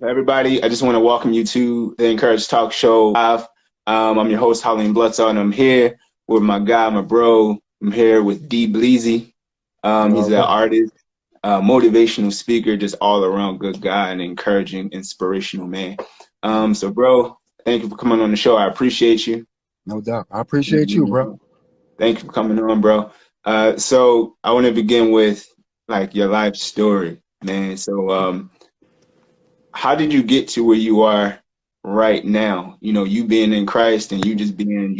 Everybody, I just want to welcome you to the Encouraged Talk Show live. I'm your host, Holly Bloodsaw, and I'm here with my guy, my bro. I'm here with Dbleezy. He's All an right. artist, motivational speaker, just all around good guy and encouraging, inspirational man. So, bro, thank you for coming on the show. I appreciate you. No doubt. I appreciate you, bro. Thank you for coming on, bro. So I want to begin with like your life story, man. So, how did you get to where you are right now? You know, you being in Christ and you just being,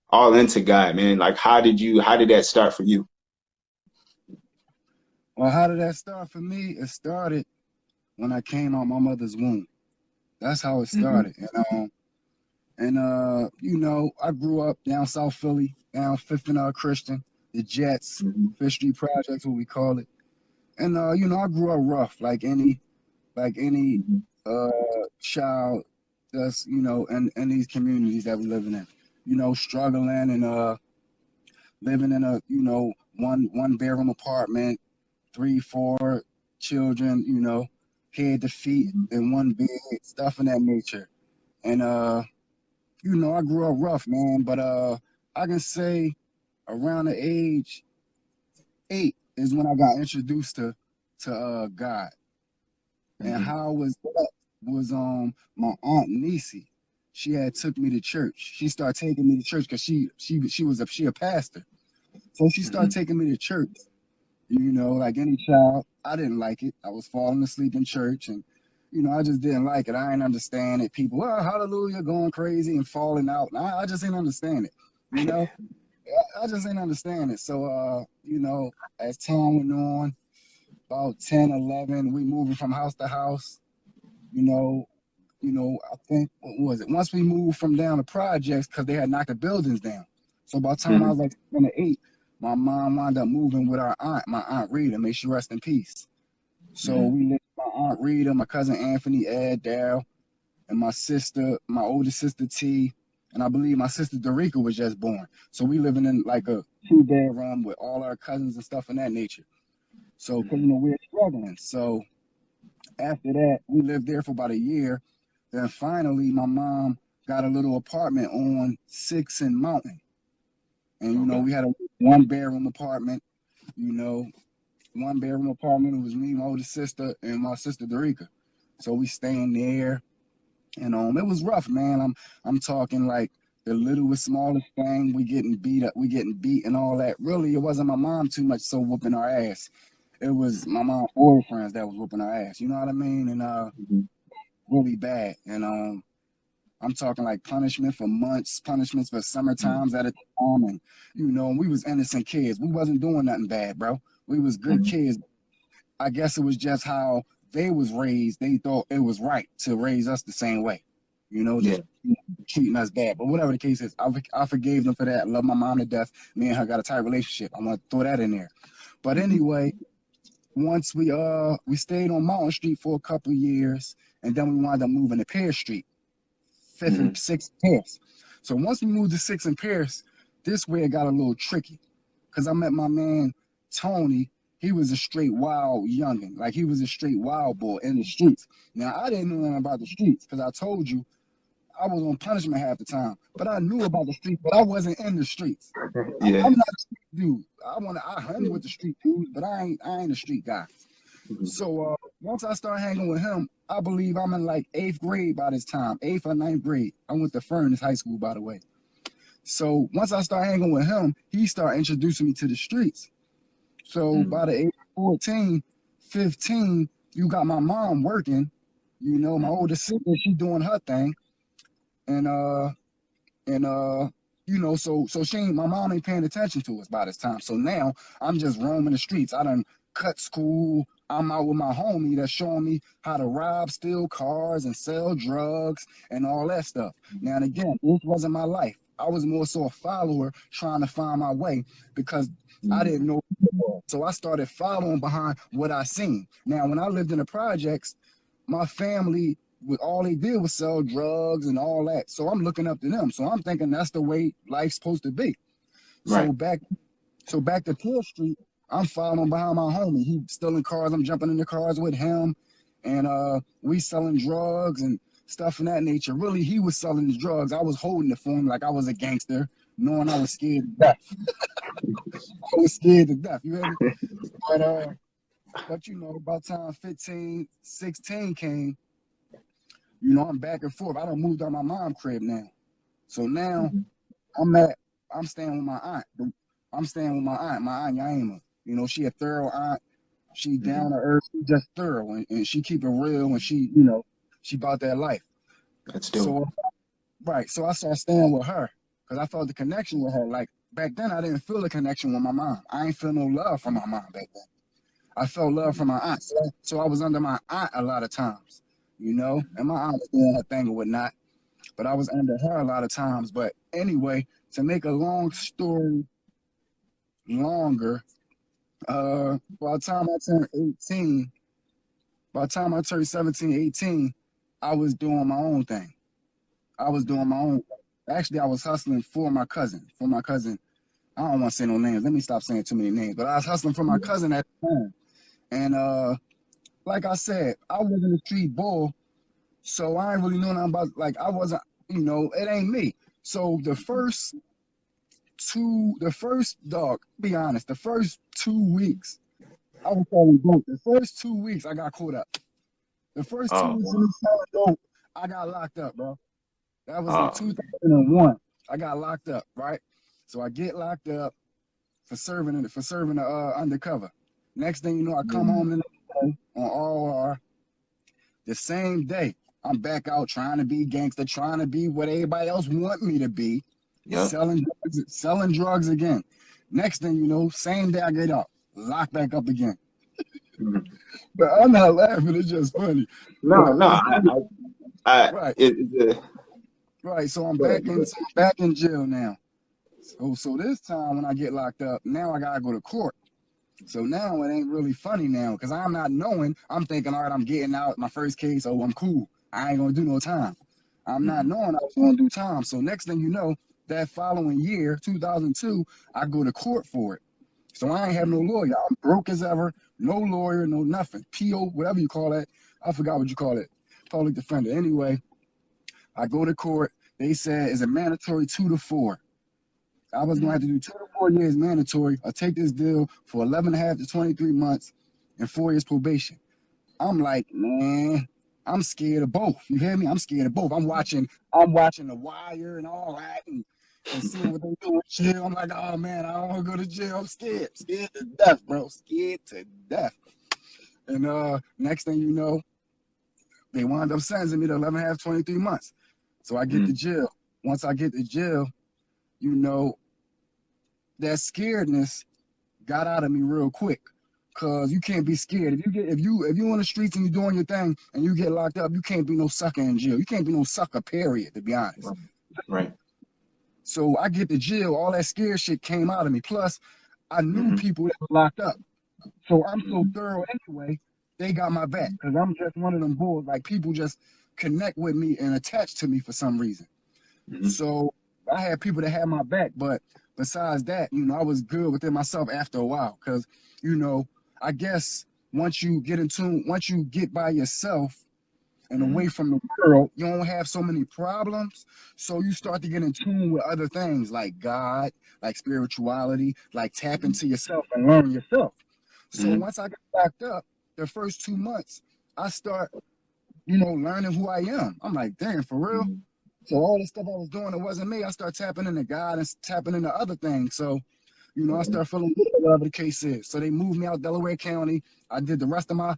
all into God, man. Like how did that start for you? Well, how did that start for me? It started when I came out my mother's womb. That's how it Hmm. started. I grew up down South Philly, down Fifth and Christian, the Jets, Hmm. Fifth Street Projects, what we call it. I grew up rough, like any uh child that's, in these communities that we're living in. Struggling and living in a, one bedroom apartment, three, four children, head to feet in one bed, stuff in that nature. And I grew up rough, man, but I can say around the age 8 is when I got introduced to God. And Hmm. how was that was my aunt Nisi. She had took me to church. She started taking me to church because she a pastor. So she started Hmm. taking me to church. Like any child, I didn't like it. I was falling asleep in church and I just didn't like it. I didn't understand it. People, oh, hallelujah, going crazy and falling out. I just didn't understand it. You know, I just didn't understand it. So, as time went on, about 10, 11, we moving from house to house. You know, I think, what was it? Once we moved from down the projects, because they had knocked the buildings down. So by the time I Hmm. was like 7 or 8, my mom wound up moving with our aunt, my aunt Rita, may she rest in peace. So Hmm. we lived with my aunt Rita, my cousin Anthony, Ed, Daryl, and my sister, my older sister T, and I believe my sister Dorica was just born. So we living in like a 2 bedroom with all our cousins and stuff in that nature. So, because Hmm. we're struggling. So after that, we lived there for about a year. Then finally, my mom got a little apartment on 6th and Mountain. And, Okay. we had a 1 bedroom apartment, you know, 1 bedroom apartment. It was me, my older sister, and my sister Dorica. So we staying there. And it was rough, man. I'm talking like the littlest, smallest thing, we getting beat up, we getting beat and all that. Really, it wasn't my mom too much so whooping our ass. It was my mom's boyfriends that was whooping our ass. You know what I mean? And Hmm. really bad. And I'm talking like punishment for months, punishments for summer times at a time, and we was innocent kids. We wasn't doing nothing bad, bro. We was good Hmm. kids. I guess it was just how they was raised. They thought it was right to raise us the same way, Yeah. just treating us bad. But whatever the case is, I forgave them for that. I love my mom to death. Me and her got a tight relationship. I'm gonna throw that in there. But Hmm. anyway, once we stayed on Mountain Street for a couple years, and then we wound up moving to Pear Street, Fifth and Hmm. Sixth Pierce. So once we moved to Sixth and Pierce, this way it got a little tricky. Cause I met my man Tony. He was a straight wild youngin. Like he was a straight wild boy in the streets. Now I didn't know nothing about the streets because I told you I was on punishment half the time. But I knew about the streets, but I wasn't in the streets. I'm Yeah. not a street dude. I hung with the street dudes, but I ain't a street guy. Hmm. So once I started hanging with him, I believe I'm in like 8th grade by this time, 8th or 9th grade. I went to Furnace High School, by the way. So once I started hanging with him, he started introducing me to the streets. So Hmm. by the age of 14, 15, you got my mom working, my Hmm. older sister, she doing her thing. And and so she ain't my mom ain't paying attention to us by this time. So now I'm just roaming the streets. I done cut school. I'm out with my homie that's showing me how to rob, steal cars, and sell drugs and all that stuff. Now and again, this wasn't my life. I was more so a follower trying to find my way because I Hmm. didn't know. So I started following behind what I seen. Now, when I lived in the projects, my family with all they did was sell drugs and all that. So I'm looking up to them. So I'm thinking that's the way life's supposed to be. Right. So back to Pearl Street, I'm following behind my homie. He stealing cars. I'm jumping in the cars with him. and we selling drugs and stuff in that nature. Really, he was selling the drugs. I was holding it for him like I was a gangster, knowing I was scared to death. I was scared to death. You hear me? But by the time 15, 16 came, I'm back and forth. I done moved out my mom crib now. So now Mhm. I'm at I'm staying with my aunt. I'm staying with my aunt Yaima. She a thorough aunt. She Mhm. down to earth, she just thorough, and she keep it real, and she about that life. That's dope. So right, so I started staying with her because I felt the connection with her. Like back then, I didn't feel the connection with my mom. I ain't feel no love from my mom back then. I felt love from my aunt, so I was under my aunt a lot of times, and my aunt was doing her thing or whatnot, but I was under her a lot of times. But anyway, to make a long story longer, by the time I turned 18, by the time I turned 17, 18, I was doing my own thing. I was doing my own. Actually, I was hustling for my cousin. For my cousin, I don't want to say no names. Let me stop saying too many names. But I was hustling for my cousin at the time, and like I said, I wasn't a street bull, so I ain't really know nothing about. Like I wasn't, it ain't me. So the first dog, be honest, the first 2 weeks, I was selling dope. The first 2 weeks, I got caught up. The first two Oh, weeks of me wow. selling dope, I got locked up, bro. That was in Oh, 2001. I got locked up, right? So I get locked up for serving undercover. Next thing you know, I come mm, home the next day on ROR. The same day, I'm back out trying to be gangster, trying to be what everybody else want me to be, yep. selling drugs again. Next thing you know, same day I get out, locked back up again. Mhm. But I'm not laughing; it's just funny. No, But no, right, it, right. So go ahead, go I'm back in jail now. So this time when I get locked up, now I gotta go to court. So now it ain't really funny now because I'm not knowing. I'm thinking, all right, I'm getting out my first case. Oh, I'm cool. I ain't gonna do no time. I'm not ahead. knowing I was gonna do time. So next thing you know, that following year, 2002, I go to court for it. So I ain't have no Mhm. lawyer. I'm broke as ever. No lawyer, no nothing. PO, whatever you call that. I forgot what you call it. Public defender. Anyway, I go to court. They said it's a mandatory 2 to 4. I was going to have to Mhm. do 2 to 4 years mandatory or take this deal for 11 and a half to 23 months and 4 years probation. I'm like, man, I'm scared of both. You hear me? I'm scared of both. I'm watching The Wire and all that and seeing what they do in jail. I'm like, oh man, I don't want to go to jail. I'm scared to death, bro. Scared to death. And next thing you know, they wind up sentencing me to 11 and a half, 23 months. So I get to Mhm. jail. Once I get to jail, you know, that scaredness got out of me real quick. Cause you can't be scared. If you on the streets and you're doing your thing and you get locked up, you can't be no sucker in jail. You can't be no sucker, period, to be honest. Right. Right. So I get to jail, all that scared shit came out of me. Plus, I knew Mhm. people that were locked up. So I'm so Mhm. thorough anyway, they got my back. Cause I'm just one of them bulls. Like people just connect with me and attach to me for some reason. Mhm. So I had people that had my back, but besides that, I was good within myself after a while. Cause, you know, I guess once you get by yourself and away Mhm. from the world, you don't have so many problems. So you start to get in tune with other things like God, like spirituality, like tap Mhm. into yourself and learn yourself. So Mhm. once I got backed up, the first 2 months, I start, learning who I am. I'm like, damn, for real? Mhm. So all the stuff I was doing, it wasn't me. I started tapping into God and tapping into other things. So, I Mhm. started feeling good, whatever the case is. So they moved me out Delaware County. I did the rest of my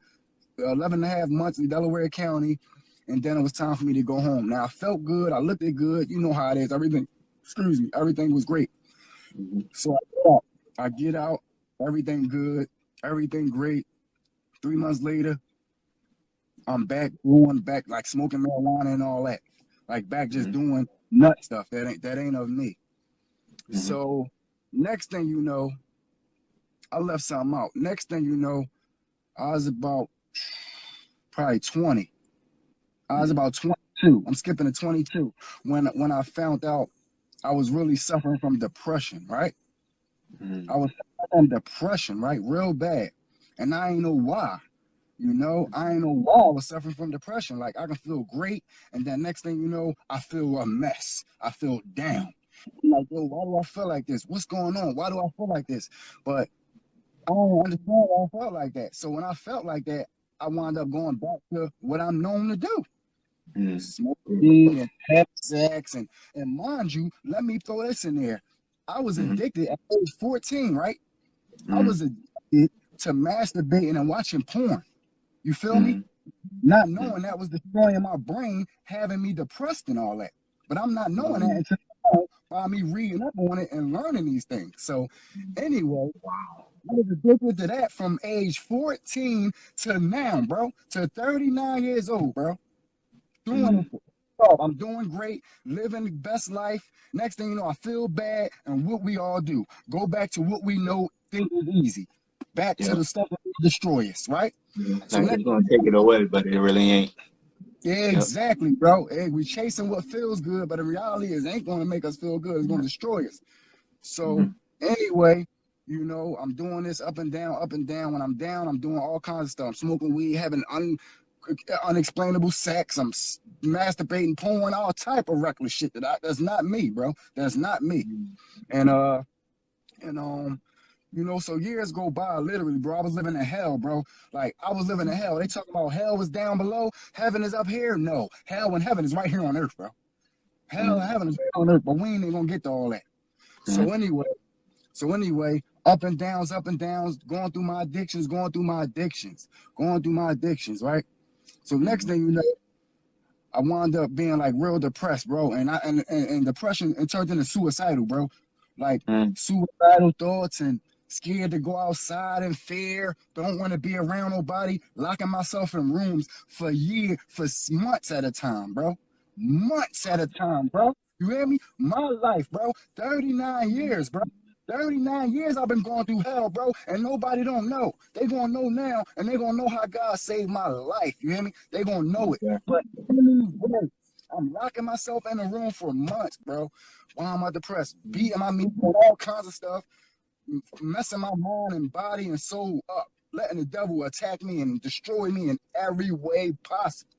11 and a half months in Delaware County. And then it was time for me to go home. Now I felt good. I looked good. You know how it is. Everything was great. Mhm. So I get out, everything good, everything great. 3 months later, I'm back going back like smoking marijuana and all that. Like back just Mhm. doing nut stuff that ain't of me. Mhm. So next thing you know, I left something out. Next thing you know, I was about probably 20. I was Mhm. about 22. I'm skipping to 22 when I found out I was really suffering from depression, right? I Mhm. was suffering from depression, right? Real bad. And I ain't know why. You know, I ain't know why I was suffering from depression. Like I can feel great, and then next thing you know, I feel a mess. I feel down. I'm like, yo, why do I feel like this? What's going on? Why do I feel like this? But I don't understand why I felt like that. So when I felt like that, I wound up going back to what I'm known to do. Mm. Smoke weed and have sex and mind you, let me throw this in there. I was Mm. addicted at age 14, right? I Mm. was addicted to masturbating and watching porn. You feel me? Mm. Not Mm. knowing that was destroying my brain, having me depressed and all that. But I'm not knowing that Mm. until by me reading up on it and learning these things. So anyway, I was addicted to that from age 14 to now, bro, to 39 years old, bro. Doing Mm. it. I'm doing great, living the best life. Next thing you know, I feel bad, and what we all do, go back to what we know, think is easy, back to Yep. the stuff that will destroy us, right? Yeah. So Like next, it's gonna take it away, but it really ain't. yeah, Yep. exactly, bro. Hey, we chasing what feels good, but the reality is, it ain't going to make us feel good. It's going to destroy us. So Mm. anyway, you know, I'm doing this up and down, up and down. When I'm down, I'm doing all kinds of stuff. I'm smoking weed, having unexplainable sex. I'm masturbating, porn, all type of reckless shit that's not me, bro. That's not me. And and you know, so years go by, literally, bro. I was living in hell, bro. Like I was living in hell. They talking about hell was down below, heaven is up here. No, hell and heaven is right here on earth, bro. Hell and Mm. heaven is right on earth, but we ain't even gonna get to all that. Mm. So anyway, up and downs, going through my addictions, going through my addictions, going through my addictions, right? So next Mm. thing you know, I wound up being like real depressed, bro, and depression it turned into suicidal, bro, like Mm. suicidal thoughts and scared to go outside in fear, don't want to be around nobody, locking myself in rooms for years, for months at a time, bro, months at a time, bro. You hear me? My life, bro, 39 years, bro. 39 years I've been going through hell, bro, and nobody don't know. They gonna know now, and they gonna know how God saved my life. You hear me? They gonna know it. Okay. But I'm locking myself in a room for months, bro. Why am I depressed? Beating my meat, doing all kinds of stuff, messing my mind and body and soul up, letting the devil attack me and destroy me in every way possible.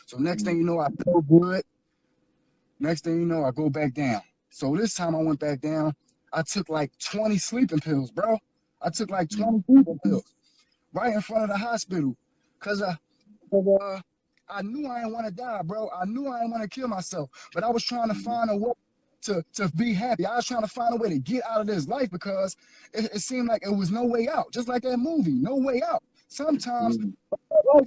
So next thing Mm. you know, I feel good. Next thing you know, I go back down. So this time I went back down. I took like 20 sleeping pills, bro. I took like Mm. 20 sleeping pills right in front of the hospital because I knew I didn't want to die, bro. I knew I didn't want to kill myself, but I was trying to Mm. find a way to be happy. I was trying to find a way to get out of this life because it seemed like it was no way out. Just like that movie, No Way Out. Sometimes Mm.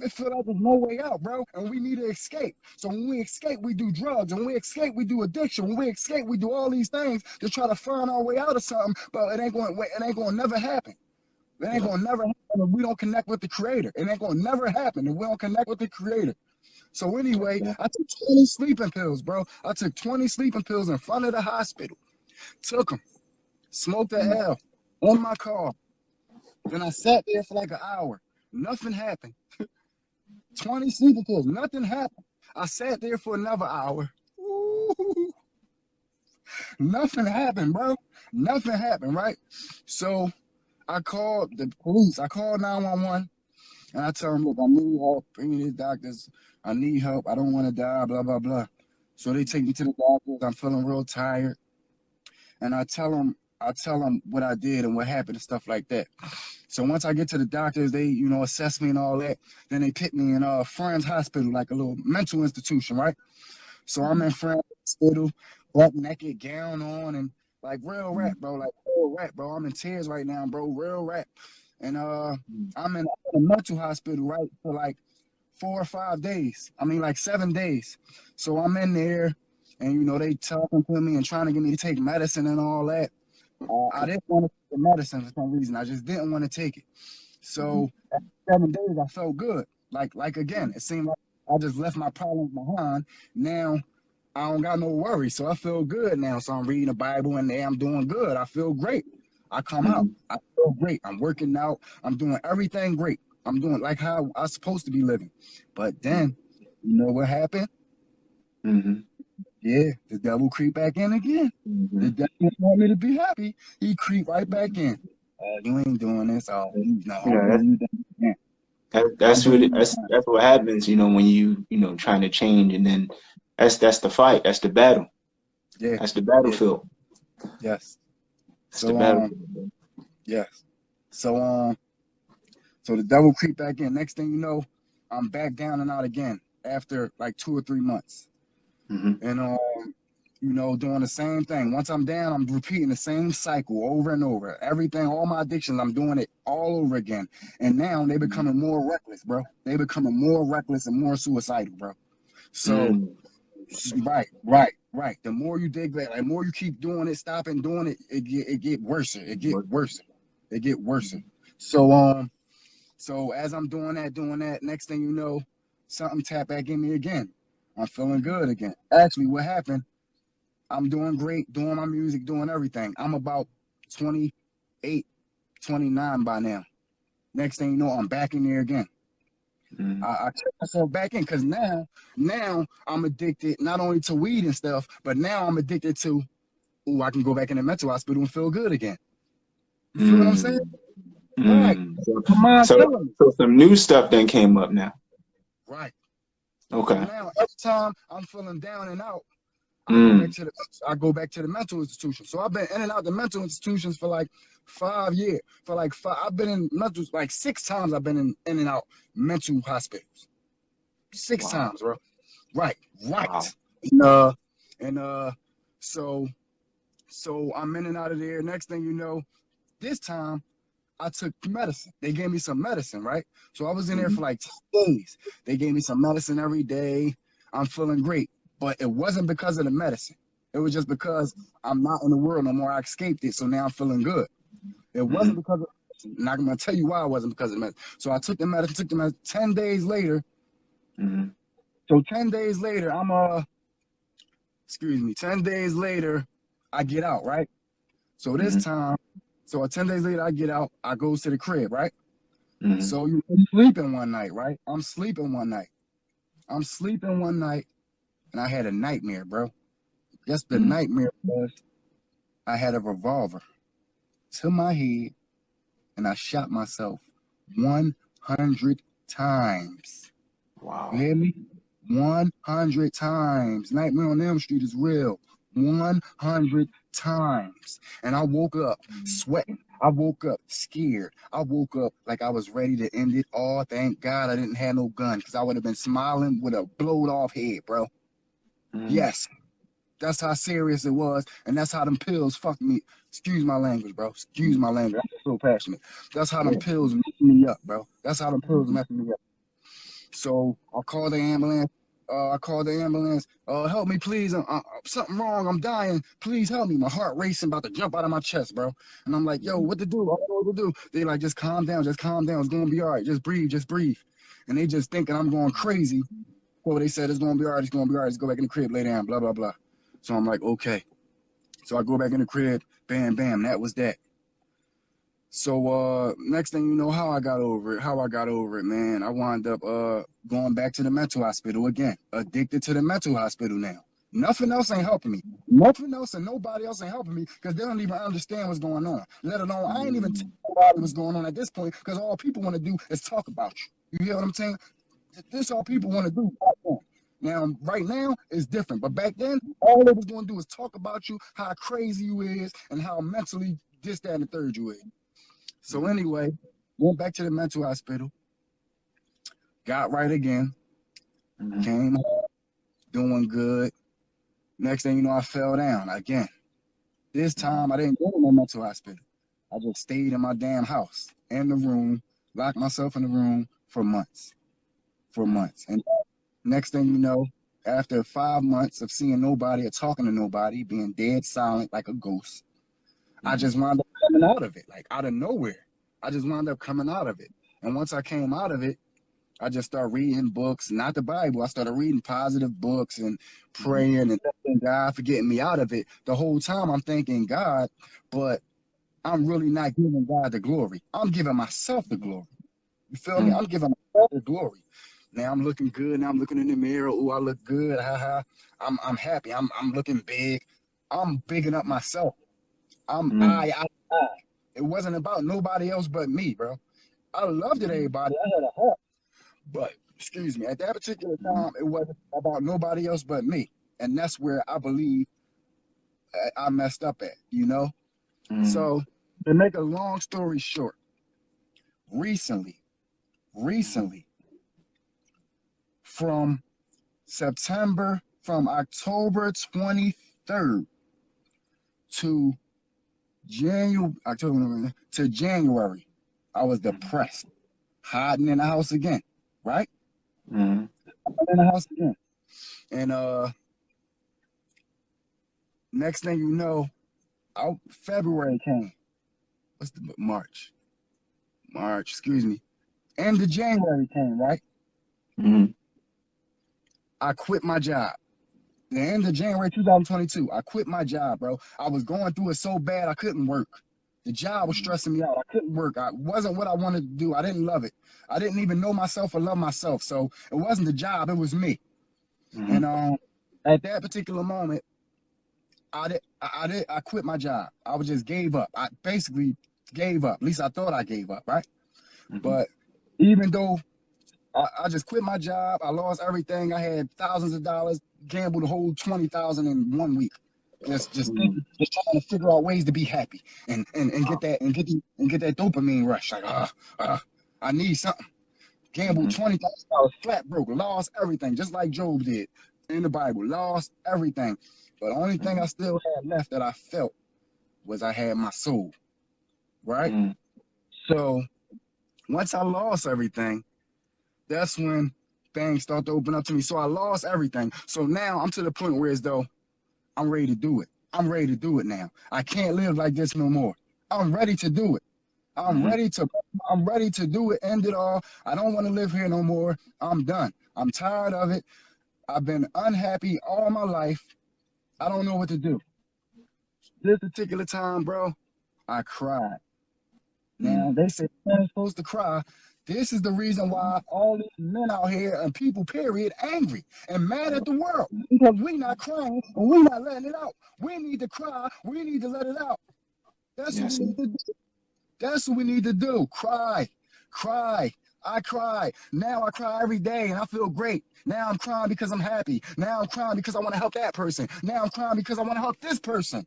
it feels like there's no way out, bro, and we need to escape. So when we escape, we do drugs. When we escape, we do addiction. When we escape, we do all these things to try to find our way out of something, but it ain't going to never happen. It ain't Yep. gonna never happen if we don't connect with the creator. It ain't gonna never happen if we don't connect with the creator. So anyway, Okay. I took 20 sleeping pills, bro. I took 20 sleeping pills in front of the hospital. Took them, smoked the Mm. L in my car. Then I sat there for like an hour. Nothing happened. 20 sleeping pills, nothing happened. I sat there for another hour. Ooh, nothing happened, bro. Nothing happened, right? So I called the police. I called 911. And I tell them, look, I need help. Bring me to the doctors. I need help. I don't want to die, blah, blah, blah. So they take me to the doctors. I'm feeling real tired. And I tell them what I did and what happened and stuff like that. So once I get to the doctors, they, you know, assess me and all that. Then they pick me in a friend's hospital, like a little mental institution, right? So I'm in friend's hospital, butt naked, gown on, and like real rap, bro. Like real rap, bro. I'm in tears right now, bro. Real rap. And Mm. I'm in a mental hospital, right, for like 4 or 5 days. I mean, like 7 days. So I'm in there, and you know they talking to me and trying to get me to take medicine and all that. I didn't want to take the medicine for some reason. I just didn't want to take it. Mm. So after 7 days, I felt good. Like again, Mm. it seemed like I just left my problems behind. Now I don't got no worries, so I feel good now. So I'm reading the Bible and I'm doing good. I feel great. I come out. Mm. I feel great. I'm working out. I'm doing everything great. I'm doing like how I'm supposed to be living. But then, you know what happened? Mm. Yeah, the devil creep back in again. The Mm. devil didn't want me to be happy. He creep right back in. You ain't doing this. Oh, you know, I Yeah, know that's you done. That's what that's what happens, when trying to change, and then that's the fight, that's the battle, Yeah, that's the yeah, battlefield, yes. that's the So battlefield. yes. So so the devil creep back in. Next thing you know, I'm back down and out again after like 2 or 3 months. Mm-hmm. And doing the same thing. Once I'm down, I'm repeating the same cycle over and over. Everything, all my addictions, I'm doing it all over again. And now they becoming more reckless, bro. They becoming more reckless and more suicidal, bro. So Mm. right. The more you dig back, like more you keep doing it, stopping doing it, it get worse. It get worse. It get worse. So so as I'm doing that, next thing you know, something tap back in me again. I'm feeling good again. Actually, what happened? I'm doing great, doing my music, doing everything. I'm about 28, 29 by now. Next thing you know, I'm back in there again. Mm. I check myself back in because now I'm addicted not only to weed and stuff, but now I'm addicted to, oh, I can go back in the mental hospital and feel good again. You feel what I'm saying? Mm. Right. Mm. So, My mind so, telling me. so some new stuff then came up now. Right. So Okay. now every time I'm feeling down and out, Mm. I go back to the mental institution. So I've been in and out the mental institutions for like 5 years. For like five, I've been in mental like 6 times. I've been in and out mental hospitals. Six Wow. times, bro. Right, Wow. right. And so so I'm in and out of there. Next thing you know, this time I took medicine. They gave me some medicine, right? So I was in there for Mm. like 10 days. They gave me some medicine every day. I'm feeling great. But it wasn't because of the medicine. It was just because I'm not in the world no more. I escaped it. So now I'm feeling good. It wasn't Mm. because of the medicine. And I'm going to tell you why it wasn't because of the medicine. So I took the medicine 10 days later. Mm. So 10 days later, excuse me, 10 days later, I get out, right? So this Mm. time, 10 days later, I get out. I goes to the crib, right? Mm. So you sleeping one night, right? I'm sleeping one night. I'm sleeping one night, and I had a nightmare, bro. Yes, the Mm. nightmare was I had a revolver to my head, and I shot myself 100 times. You Wow. hear me? 100 times. Nightmare on Elm Street is real. 100 times. And I woke up sweating. I woke up scared. I woke up like I was ready to end it all. Thank God I didn't have no gun because I would have been smiling with a blowed off head, bro. Mm. Yes, that's how serious it was. And that's how them pills fucked me. Excuse my language, bro. Excuse my language. I'm so passionate. That's how them Yeah. pills messed me up, bro. That's how them pills messed me up. So I called the ambulance. I called the ambulance. Help me, please. Something wrong. I'm dying. Please help me. My heart racing, about to jump out of my chest, bro. And I'm like, yo, what to do? I don't know what to do. They like, just calm down. Just calm down. It's gonna be all right. Just breathe. Just breathe. And they just thinking I'm going crazy. So they said it's gonna be all right. It's gonna be all right. Just go back in the crib, lay down. Blah blah blah. So I'm like, okay. So I go back in the crib. Bam bam. That was that. So next thing you know, how I got over it, man. I wound up going back to the mental hospital again, addicted to the mental hospital now. Nothing else ain't helping me. Nothing else and nobody else ain't helping me because they don't even understand what's going on. Let alone I ain't even telling Mm. nobody what's going on at this point because all people want to do is talk about you. You hear what I'm saying? This all people want to do. Now, right now, it's different. But back then, all they was going to do is talk about you, how crazy you is, and how mentally this, that, and the third you is. So Mm. anyway, went back to the mental hospital, got right again, Mm. came home, doing good. Next thing you know, I fell down again. This Mm. time I didn't go to no mental hospital. I just stayed in my damn house, in the room, locked myself in the room for months, for Mm. months. And next thing you know, after 5 months of seeing nobody or talking to nobody, being dead silent like a ghost, I Mm. just wound up coming out of it, like out of nowhere. I just wound up coming out of it. And once I came out of it, I just started reading books, not the Bible. I started reading positive books and Mm. praying and thanking God for getting me out of it. The whole time I'm thanking God, but I'm really not giving God the glory. I'm giving myself the glory. You feel me? Mm. I'm giving myself the glory. Now I'm looking good. Now I'm looking in the mirror. Oh, I look good. Ha ha. I'm happy. I'm looking big. I'm bigging up myself. I'm Mm. I. It wasn't about nobody else but me, bro. I loved it, everybody. I had a heart. But excuse me, at that particular Mm-hmm. time, it wasn't about nobody else but me. And that's where I believe I messed up at, you know? Mm-hmm. So to make a long story short, recently, recently, from from October 23rd to January, I was depressed, hiding in the house again, right? Mm-hmm. In the house again. And next thing you know, February came. What's the March? March, excuse me. End of January came, right? Mm-hmm. I quit my job. The end of January 2022, I quit my job, bro. I was going through it so bad I couldn't work. The job was stressing me out. I couldn't work. I wasn't what I wanted to do. I didn't love it. I didn't even know myself or love myself. So it wasn't the job, it was me. Mm-hmm. And at that particular moment, I quit my job. I was just gave up. I basically gave up. At least I thought I gave up, right? Mm-hmm. But even though I just quit my job. I lost everything. I had thousands of dollars, gambled the whole 20,000 in 1 week. Just Mm-hmm. thinking, just trying to figure out ways to be happy and get that dopamine rush. Like I need something. Gambled Mm-hmm. $20,000, flat broke, lost everything, just like Job did in the Bible. Lost everything. But the only thing I still had left that I felt was I had my soul. Right. Mm-hmm. So once I lost everything, that's when things start to open up to me. So I lost everything. So now I'm to the point where as though I'm ready to do it. I'm ready to do it now. I can't live like this no more. I'm ready to do it. I'm Mm-hmm. ready to I'm ready to do it, end it all. I don't want to live here no more. I'm done. I'm tired of it. I've been unhappy all my life. I don't know what to do. This particular time, bro, I cried. Now they say men are supposed to cry. This is the reason why all these men out here and people, period, angry and mad at the world because we not crying and we not letting it out. We need to cry. We need to let it out. That's what we Yes, need to do. That's what we need to do. Cry, cry. I cry. Now I cry every day and I feel great. Now I'm crying because I'm happy. Now I'm crying because I want to help that person. Now I'm crying because I want to help this person.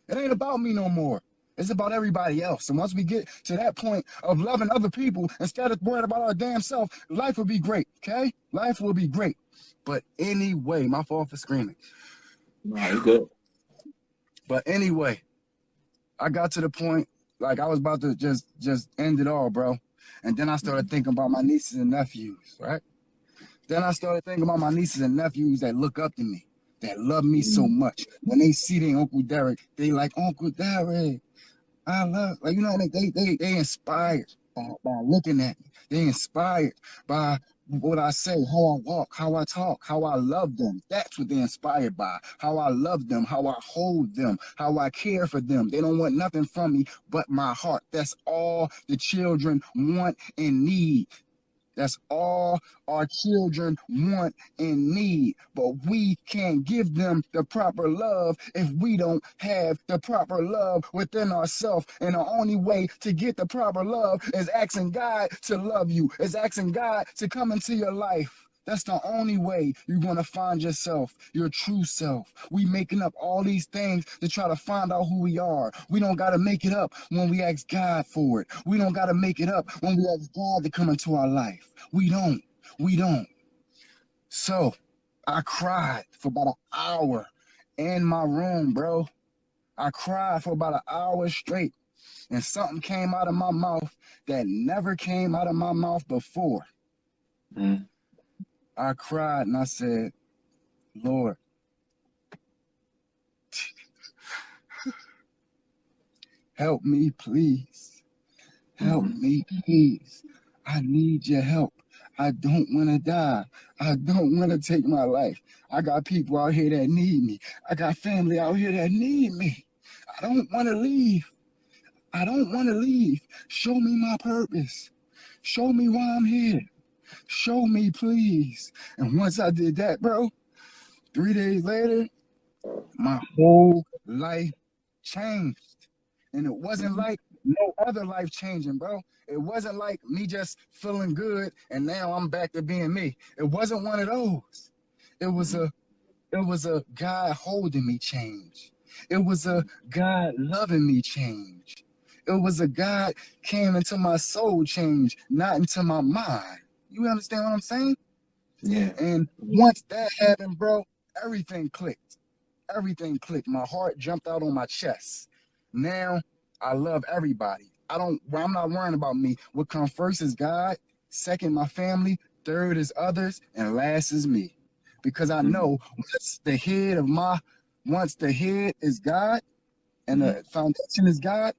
It ain't about me no more. It's about everybody else. And once we get to that point of loving other people instead of worrying about our damn self, life will be great. Okay? Life will be great. But anyway, my fault for screaming. no, you good. But anyway, I got to the point like I was about to just end it all, bro. And then I started thinking about my nieces and nephews, right? Then I started thinking about my nieces and nephews that look up to me, that love me so Mm-hmm. much. When they see their Uncle Derek, they like Uncle Derek. I love, like, you know, they inspired by looking at me. They inspired by what I say, how I walk, how I talk, how I love them. That's what they're inspired by. How I love them, how I hold them, how I care for them. They don't want nothing from me but my heart. That's all the children want and need. That's all our children want and need. But we can't give them the proper love if we don't have the proper love within ourselves. And the only way to get the proper love is asking God to love you, is asking God to come into your life. That's the only way you're going to find yourself, your true self. We making up all these things to try to find out who we are. We don't got to make it up when we ask God for it. We don't got to make it up when we ask God to come into our life. We don't. We don't. So I cried for about an hour in my room, bro. I cried for about an hour straight. And something came out of my mouth that never came out of my mouth before. Mm-hmm. I cried and I said, Lord, help me, please. Help Mm-hmm. me, please. I need your help. I don't want to die. I don't want to take my life. I got people out here that need me. I got family out here that need me. I don't want to leave. I don't want to leave. Show me my purpose. Show me why I'm here. Show me, please. And once I did that, bro, 3 days later, my whole life changed. And it wasn't like No other life changing, bro. It wasn't like me just feeling good and now I'm back to being me. It wasn't one of those. It was Mm-hmm. a it was a God holding me change. It was a God loving me change. It was a God came into my soul change, not into my mind. You understand what I'm saying? Yeah. And once that happened, bro, everything clicked. Everything clicked. My heart jumped out on my chest. Now I love everybody. I'm not worrying about me. What comes first is God, second my family, third is others, and last is me. Because I Mm-hmm. know once the head is God and Mm-hmm. the foundation is God,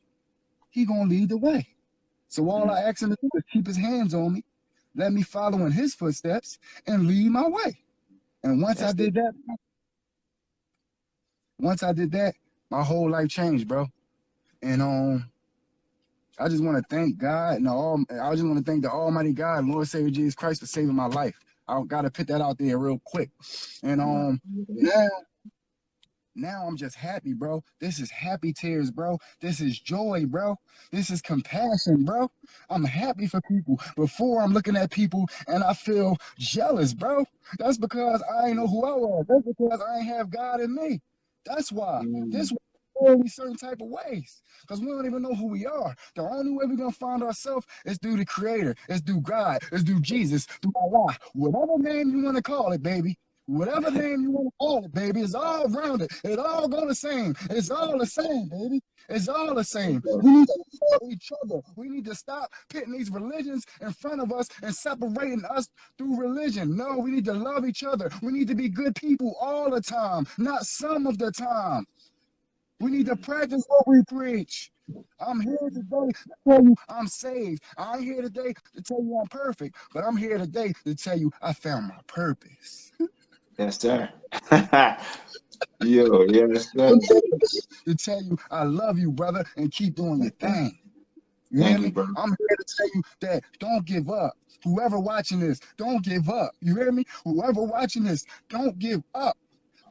he gonna lead the way. So all I ask him to do is keep his hands on me, let me follow in his footsteps, and lead my way. And That's it. once I did that, my whole life changed, bro. And I just want to thank God and I just want to thank the Almighty God, Lord Savior Jesus Christ, for saving my life. I gotta put that out there real quick. And Wow. now now I'm just happy, bro. This is happy tears, bro. This is joy, bro. This is compassion, bro. I'm happy for people. Before I'm looking at people and I feel jealous, bro. That's because I ain't know who I was. That's because I ain't have God in me. That's why. Mm. This will be certain type of ways. Because we don't even know who we are. The only way we're gonna find ourselves is through the creator, is through God, is through Jesus, through Allah. Whatever name you want to call it, baby. Whatever name you want to call it, baby, it's all rounded. It all go the same. It's all the same, baby. It's all the That's same. it. We need to love each other. We need to stop pitting these religions in front of us and separating us through religion. No, we need to love each other. We need to be good people all the time, not some of the time. We need to practice what we preach. I'm here today to tell you I'm saved. I ain't here today to tell you I'm perfect, but I'm here today to tell you I found my purpose. Yes, sir. Yo, yes, sir. I'm here to tell you I love you, brother, and keep doing your Yes, sir. thing. You hear Thank you, me? bro. I'm here to tell you that don't give up. Whoever watching this, don't give up. You hear me? Whoever watching this, don't give up.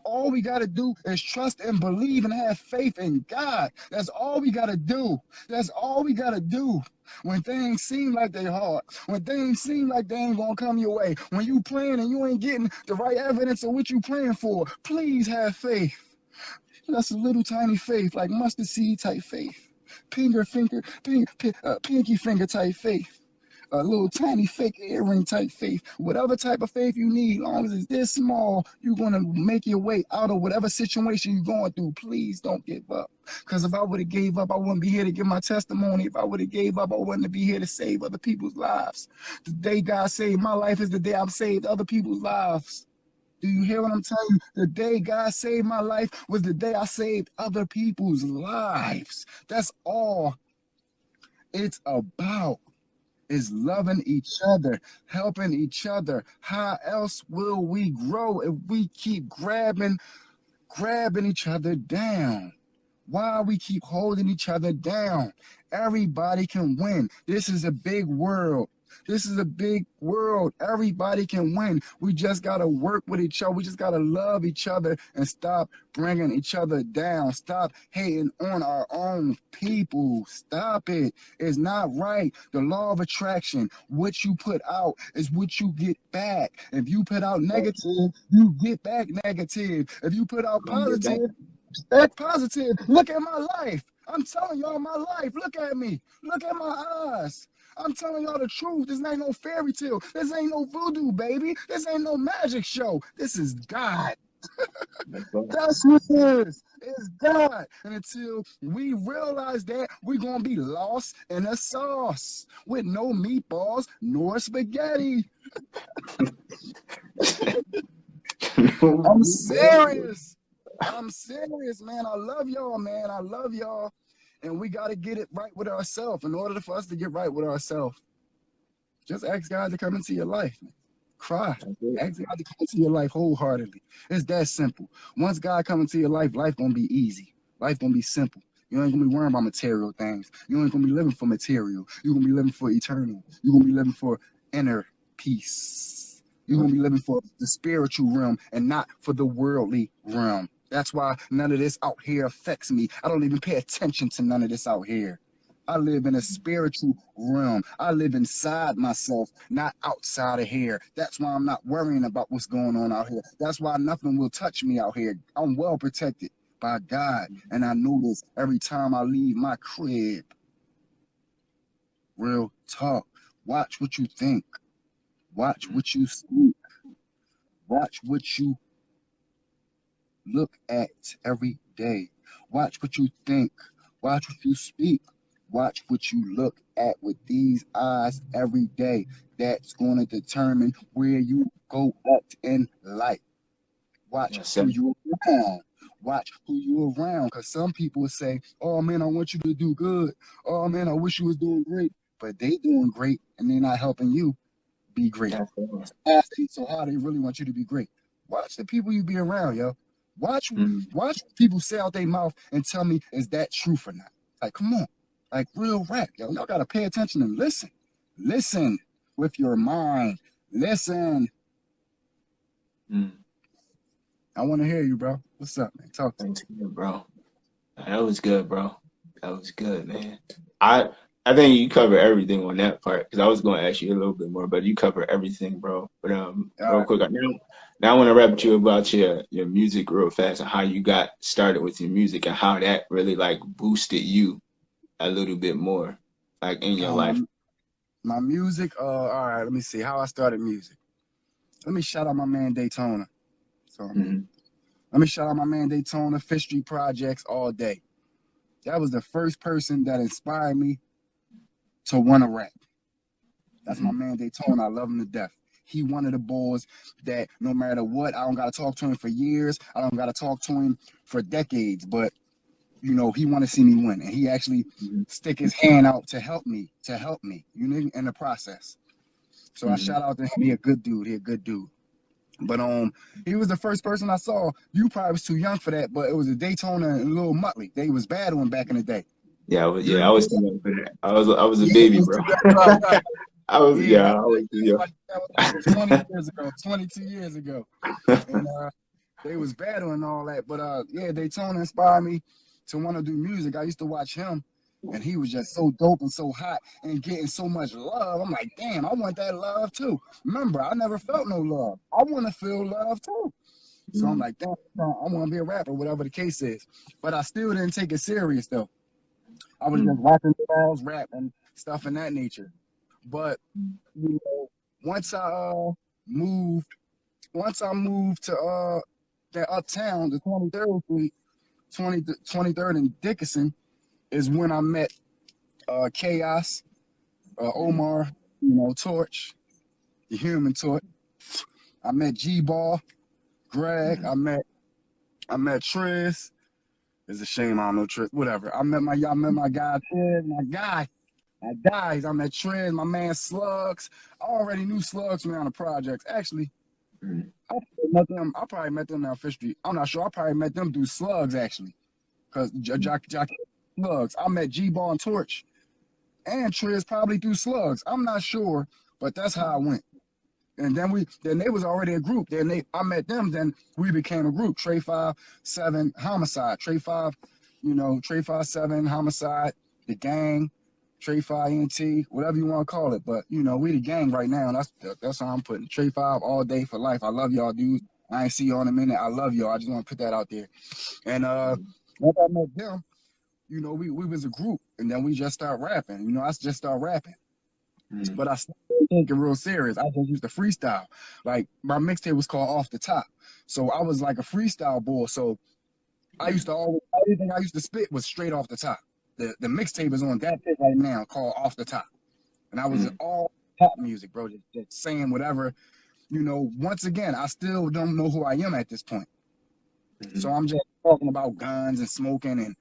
All we got to do is trust and believe and have faith in God. That's all we got to do. That's all we got to do. When things seem like they hard, when things seem like they ain't gonna come your way, when you praying and you ain't getting the right evidence of what you praying for, please have faith. That's a little tiny faith, like mustard seed type faith, pinky finger type faith, a little tiny fake earring type faith. Whatever type of faith you need, long as it's this small, you're gonna make your way out of whatever situation you're going through. Please don't give up. Because if I would have gave up, I wouldn't be here to give my testimony. If I would have gave up, I wouldn't be here to save other people's lives. The day God saved my life is the day I've saved other people's lives. Do you hear what I'm telling you? The day God saved my life was the day I saved other people's lives. That's all it's about is loving each other, helping each other. How else will we grow if we keep grabbing each other down? Why we keep holding each other down? Everybody can win. This is a big world. This is a big world. Everybody can win. We just got to work with each other. We just got to love each other and stop bringing each other down. Stop hating on our own people. Stop it. It's not right. The law of attraction, what you put out is what you get back. If you put out negative, you get back negative. If you put out Gonna get back. positive, that's positive. Look at my life. I'm telling y'all my life. Look at me. Look at my eyes. I'm telling y'all the truth. This ain't no fairy tale. This ain't no voodoo, baby. This ain't no magic show. This is God. Yes, sir. That's what it is. It's God. And until we realize that, we're going to be lost in a sauce with no meatballs nor spaghetti. I'm serious. I'm serious, man. I love y'all, man. I love y'all. And we got to get it right with ourselves. In order for us to get right with ourselves, just ask God to come into your life. Man. Cry. That's it. Ask God to come into your life wholeheartedly. It's that simple. Once God come into your life gonna be easy. Life gonna be simple. You ain't gonna be worrying about material things. You ain't gonna be living for material. You're gonna be living for eternal. You're gonna be living for inner peace. You're gonna be living for the spiritual realm and not for the worldly realm. That's why none of this out here affects me. I don't even pay attention to none of this out here. I live in a spiritual realm. I live inside myself, not outside of here. That's why I'm not worrying about what's going on out here. That's why nothing will touch me out here. I'm well protected by God. And I know this every time I leave my crib. Real talk. Watch what you think. Watch what you speak. Watch what you look at every day. Watch what you think. Watch what you speak. Watch what you look at with these eyes every day. That's going to determine where you go at in life. Watch Yes, sir. who you're around. Watch who you're around. Because some people say, oh man, I want you to do good. Oh man, I wish you was doing great. But they doing great and they're not helping you be great. Yes, sir. So how they really want you to be great. Watch the people you be around, yo. Watch Mm. watch people say out their mouth and tell me is that truth or not. Like, come on. Like real rap, yo. Y'all gotta pay attention and listen. Listen with your mind. Listen. Mm. I want to hear you, bro. What's up, man? Talk to me. Thanks, bro. That was good, bro. That was good, man. I I think you cover everything on that part because I was going to ask you a little bit more, but you cover everything, bro. But All real right. quick, now I want to rap with you about your music real fast and how you got started with your music and how that really like boosted you a little bit more, like in your life. Um, my music, all right, let me see how I started music. Let me shout out my man Daytona. So Hmm. let me shout out my man Daytona, Fish Street Projects all day. That was the first person that inspired me to want to rap. That's my Hmm. man Daytona. I love him to death. He one of the boys that no matter what, I don't gotta talk to him for years. I don't gotta talk to him for decades. But you know, he want to see me win, and he actually Hmm. stick his hand out to help me. You know, in the process. So I Hmm. shout out to him. He a good dude. He a good dude. But he was the first person I saw. You probably was too young for that, but it was a Daytona and Lil Muttley. They was battling back in the day. Yeah, You I was remember too that? young for that. I was a Yeah, it baby, was bro. too young. Right, right. Yeah, Yeah, I was too that was like 20 years ago, 22 years ago. And they was battling and all that. But yeah, Daytona inspired me to want to do music. I used to watch him, and he was just so dope and so hot and getting so much love. I'm like, damn, I want that love too. Remember, I never felt no love. I want to feel love too. So I'm young. like, damn, I want to be a rapper, whatever the case is. But I still didn't take it serious though. I was just Mm. rapping styles, rap and stuff in that nature. But you know, once moved, once I moved to that uptown, the 23rd Street, 23rd and Dickinson, is when I met Chaos, Mm. Omar, Torch, the Human Torch. I met G Ball, Greg. Mm. I met Triz. It's a shame I don't know Triz. Whatever. I met my guy Triz, my guy. My guys. I met Triz, my man Slugs. I already knew Slugs from around the projects. Actually, Mm. I probably met them down Fish Street. I'm not sure. I probably met them through Slugs actually, because Jock Slugs. I met G Ball and Torch and Triz probably through Slugs. I'm not sure, but that's how I went. And then they was already a group. I met them. Then we became a group. Trey 5-7 Homicide. Trey 5-7 Homicide. The gang. Trey 5 NT, whatever you want to call it. But we the gang right now. And that's how I'm putting Trey 5 all day for life. I love y'all, dudes. I ain't see y'all in a minute. I love y'all. I just want to put that out there. And once I met them, we was a group, and then we just start rapping. I just start rapping. Mm. But I still take it real serious. I just used to freestyle. Like my mixtape was called Off the Top, so I was like a freestyle boy. So I used Mm. to always everything I used to spit was straight off the top. The mixtape is on that pit right now called Off the Top, and I was Mm. all pop music, bro, just saying whatever. Once again, I still don't know who I am at this point. So Mm. I'm just talking about guns and smoking and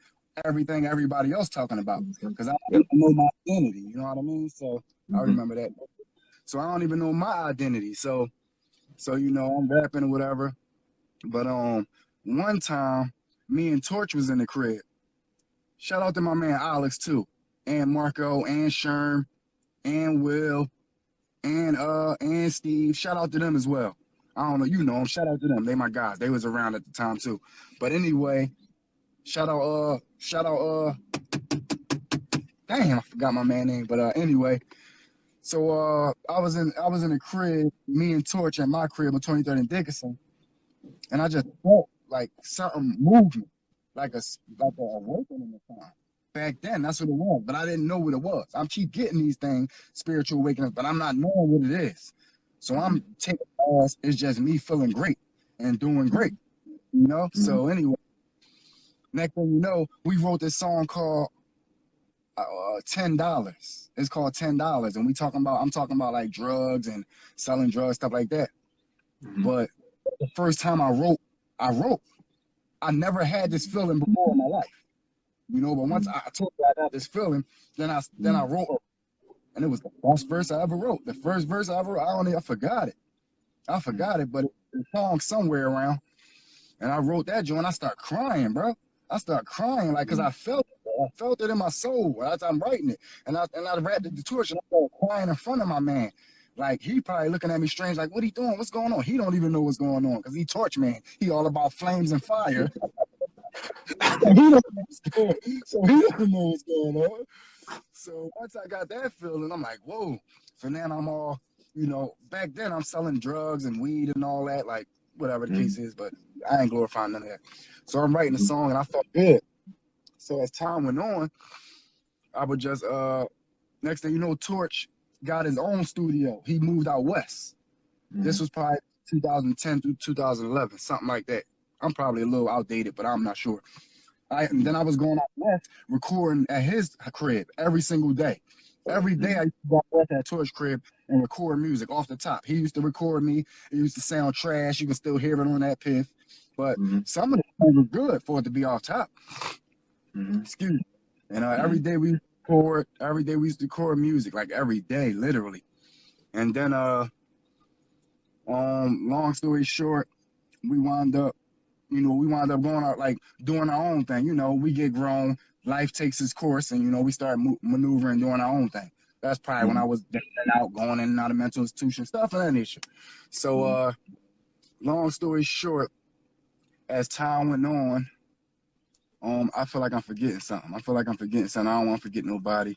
everything everybody else talking about Mm. because I don't Yep. even know my identity. You know what I mean? So I Hmm. remember that. So I don't even know my identity. So I'm rapping or whatever. But one time me and Torch was in the crib. Shout out to my man Alex too. And Marco and Sherm and Will and Steve. Shout out to them as well. I don't know, them. Shout out to them. They my guys. They was around at the time too. But anyway, shout out damn, I forgot my man name. But anyway, so I was in the crib, me and Torch at my crib on 23rd and Dickinson, and I just felt like something moved me, like a awakening or something. Back then, that's what it was, but I didn't know what it was. I keep getting these things, spiritual awakenings, but I'm not knowing what it is. So I'm taking it as it's just me feeling great and doing great, you know. So anyway, next thing you know, we wrote this song called $10. It's called $10, and I'm talking about like drugs and selling drugs, stuff like that. But the first time I wrote. I never had this feeling before in my life, you know. But once I told you I got this feeling, then I wrote it, and it was the best verse I ever wrote. The first verse I ever wrote, I forgot it. I forgot it, but the song somewhere around, and I wrote that joint. I start crying, bro. I start crying like because I felt it. Bro. I felt it in my soul as I'm writing it, and I rapped it to Torch, and I started crying in front of my man. Like he probably looking at me strange, like what he doing? What's going on? He don't even know what's going on because he Torch man. He all about flames and fire. So he don't know what's going. So he don't know what's going on. So once I got that feeling, I'm like, whoa. So now I'm all, you know, back then I'm selling drugs and weed and all that, like whatever the case is, but I ain't glorifying none of that. So I'm writing a song and I felt good. So as time went on, I would just next thing you know, Torch got his own studio. He moved out west. This was probably 2010 through 2011, something like that. I'm probably a little outdated, but I'm not sure. And then I was going out west recording at his crib every single day. Every day I used to go out west at Torch crib and record music off the top. He used to record me. It used to sound trash. You can still hear it on that piff. But some of the songs were good for it to be off top. Excuse me. And every day we record, every day we used to record music, like every day, literally. And then long story short, we wound up going out like doing our own thing. You know, we get grown, life takes its course, and you know, we start maneuvering, doing our own thing. That's probably when I was going in and out of mental institution, stuff of that nature. So, long story short, as time went on, I feel like I'm forgetting something. I don't want to forget nobody.